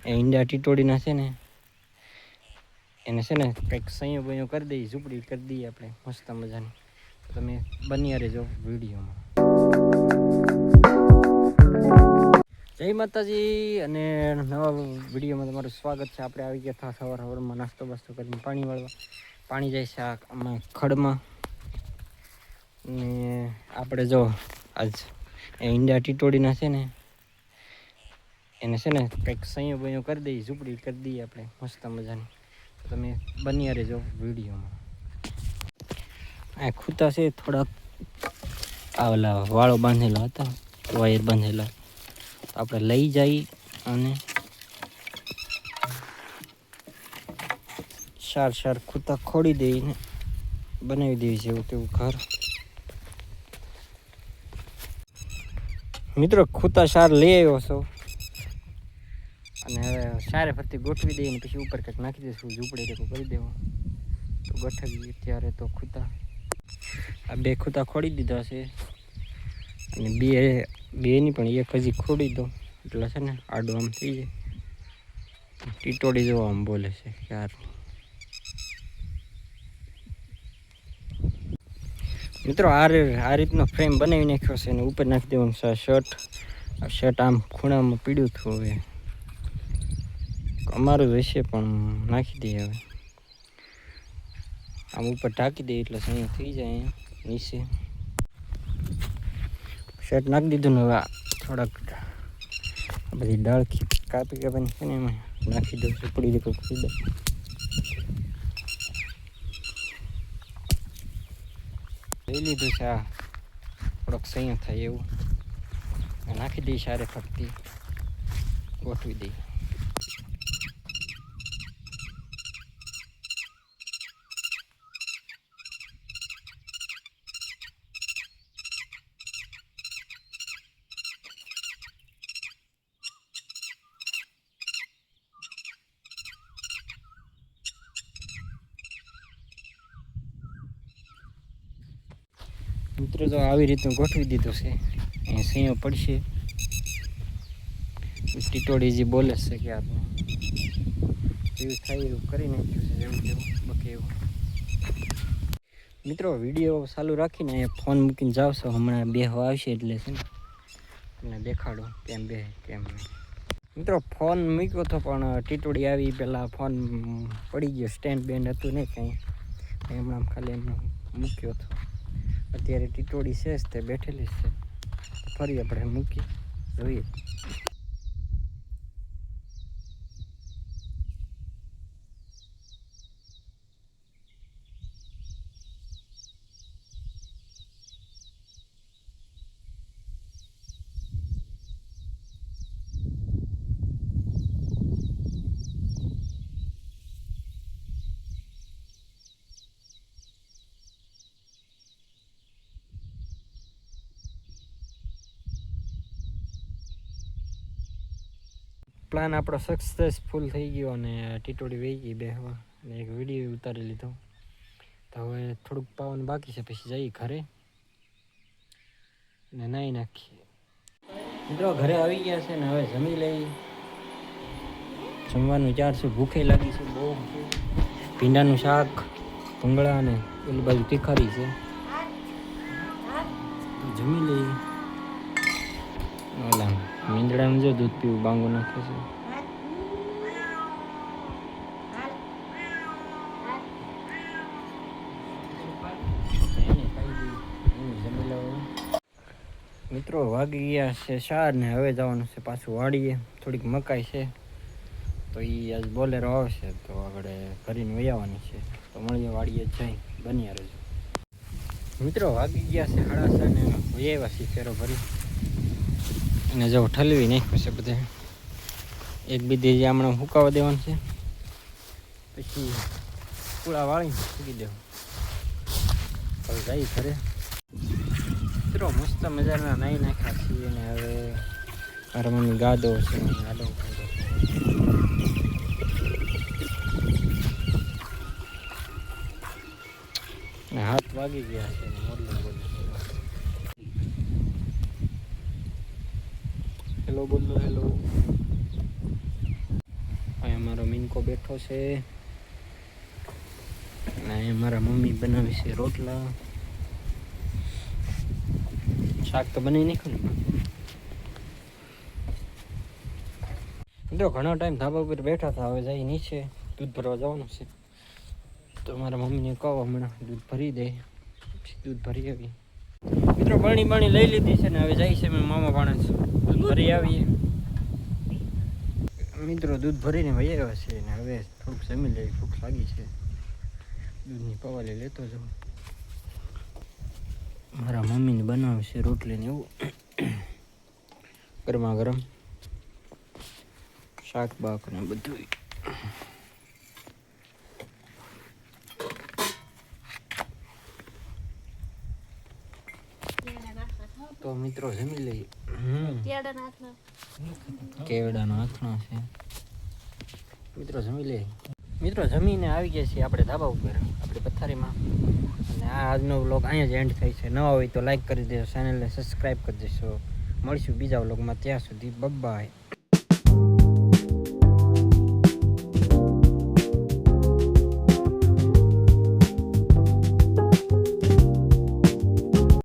એ ઈંડા ટીટોડીના છે ને એને છે ને કંઈક સંયો બંયો કરી દઈએ, ઝૂંપડી કરી દઈએ આપણે મસ્ત મજાની. તો તમે બન્યા રહેજો વિડીયોમાં. જય માતાજી અને નવા વિડીયોમાં તમારું સ્વાગત છે. આપણે આવી ગયા હતા સવારમાં નાસ્તો બાસ્તો કરીને પાણી વાળવા. પાણી જાય છે આમાં ખડમાં ને આપણે જો આજ ઈંડા ટીટોડીના છે ને એને છે ને કંઈક સંયો બંયો કરી દઈએ, ઝૂંપડી કરી દઈએ આપણે મસ્ત મજાની. તો તમે બન્યા રહેજો વિડીયોમાં. આ ખૂતા છે થોડાક ઓલા વાળો બાંધેલા હતા, વાયર બાંધેલા, આપણે લઈ જઈ અને ચાર ખૂતા ખોડી દઈને બનાવી દેવી છે એવું તેવું ઘર. મિત્રો ખૂતા ચાર લઈ આવ્યો છો અને હવે સારે ફરતી ગોઠવી દઈએ ને પછી ઉપર કંઈક નાખી દઈશું, ઝૂંપડી રેકો કરી દેવું. તો ગોઠવીએ ત્યારે તો ખૂતા આ બે ખૂતા ખોડી દીધા છે અને બે ની પણ એક હજી ખોડી દો એટલે છે ને આડું આમ થઈ જાય. ટીટોડી જેવો આમ બોલે છે યાર. મિત્રો આ રીતનો ફ્રેમ બનાવી નાખ્યો છે અને ઉપર નાખી દેવાનું છે શર્ટ આમ ખૂણામાં પીડ્યું હતું. હવે અમારું હશે પણ નાખી દઈએ. હવે આમ ઉપર ઢાંકી દઈએ એટલે અહીંયા થઈ જાય. અહીંયા નીચે શર્ટ નાખી દીધું ને હવે થોડાક આ બધી ડાળખી કાપી કાપીને છે ને એમાં નાખી દઉં, ઝૂંપડી રીતે કરી દઉં. લઈ લીધું છે આ થોડોક સંયો થાય એવું નાખી દઈએ, સારે ફરતી ગોઠવી દઈએ. મિત્રો તો આવી રીતનું ગોઠવી દીધું છે. અહીંયા સિંહો પડશે, ટીટોડી જે બોલે છે કે આપણે જેવું થાય એવું કરી નાખ્યું છે, જેવું બકે એવું. મિત્રો વિડીયો ચાલુ રાખીને અહીંયા ફોન મૂકીને જાવ છો, હમણાં બેહવા આવશે એટલે છે ને તમને દેખાડો કેમ બે કેમ નહીં. મિત્રો ફોન મૂક્યો હતો પણ ટીટોડી આવી પહેલાં ફોન પડી ગયો, સ્ટેન્ડ બેન્ડ હતું નહીં કંઈ, હમણાં ખાલી એમને મૂક્યો હતો. અત્યારે ટીટોડી છે તે બેઠેલી છે, ફરી આપણે મૂકી જોઈએ. પ્લાન આપણો સક્સેસફુલ થઈ ગયો અને ટીટોડી વહી ગઈ બેહવા અને એક વિડીયો ઉતારી લીધો. તો હવે થોડુંક પાવાનું બાકી છે, પછી જઈએ ઘરે અને નાહી નાખીએ. મિત્રો ઘરે આવી ગયા છે ને હવે જમી લઈ. જમવાનું 4 છે, ભૂખે લાગી છે બહુ. ભીંડાનું શાક, ભૂંગળા અને પેલી બાજુ તીખારી છે. જમી લઈ. ઓલા મીંદડાને જો દૂધ પીવું બાંગો નાખે છે. મિત્રો વાગી ગયા છે 4 ને હવે જવાનું છે પાછું વાડીએ. થોડીક મકાઈ છે તો એ આજ બોલેરો આવશે તો આગળ કરીને વહી આવવાની છે. તો મળીએ વાડીએ જઈ, બન્યા રહેજો. મિત્રો વાગી ગયા છે 6:30 ને વહી આવ્યા છે ફેરો ભરી અને જો ઠલવી નાખ્યું છે બધે. એક બીજે જે હમણાં સુકાવા દેવાનું છે, પછી પૂળા વાળીને મૂકી દેવું. હવે જઈ ઘરે. મિત્રો મસ્ત મજાના નાહી નાખ્યા છીએ અને હવે મારા મમ્મી ગાદો છે આડો ને હાથ વાગી ગયા છે. હેલો બોલો હેલો. મારો મીનકો બેઠો છે અને મારા મમ્મી બનાવે છે રોટલા. શાક તો બની નાખ્યું ને. જો ઘણો ટાઈમ ધાબા ઉપર બેઠા હતા, હવે જઈ નીચે દૂધ ભરવા જવાનું છે. તો મારા મમ્મીને કહો હમણાં દૂધ ભરી દે, પછી દૂધ ભરી આવીએ. મિત્રો પાણી લઈ લીધી છે ને હવે જાય છે મેં મામા પાણી દૂધ ભરી આવીએ. મિત્રો દૂધ ભરીને વહી આવ્યા છે ને હવે થોડુંક જમી લેવી, ભૂખ લાગી છે. દૂધની પવાલી લેતો જાઉં. મારા મમ્મીને બનાવે છે રોટલી ને એવું ગરમા ગરમ શાક બાક ને બધું. તો મિત્રો જમી લઈએ. કેવડાના આથણા છે મિત્રો, જમી લઈએ. મિત્રો જમીને આવી ગયા છીએ આપણે ધાબા ઉપર, આપણી પથારીમાં. અને આ આજનો વ્લોગ અહીંયા જ એન્ડ થાય છે. ન હોય તો લાઈક કરી દેજો, ચેનલને સબસ્ક્રાઈબ કરી દેશો. મળીશું બીજા વ્લોગમાં, ત્યાં સુધી બાય.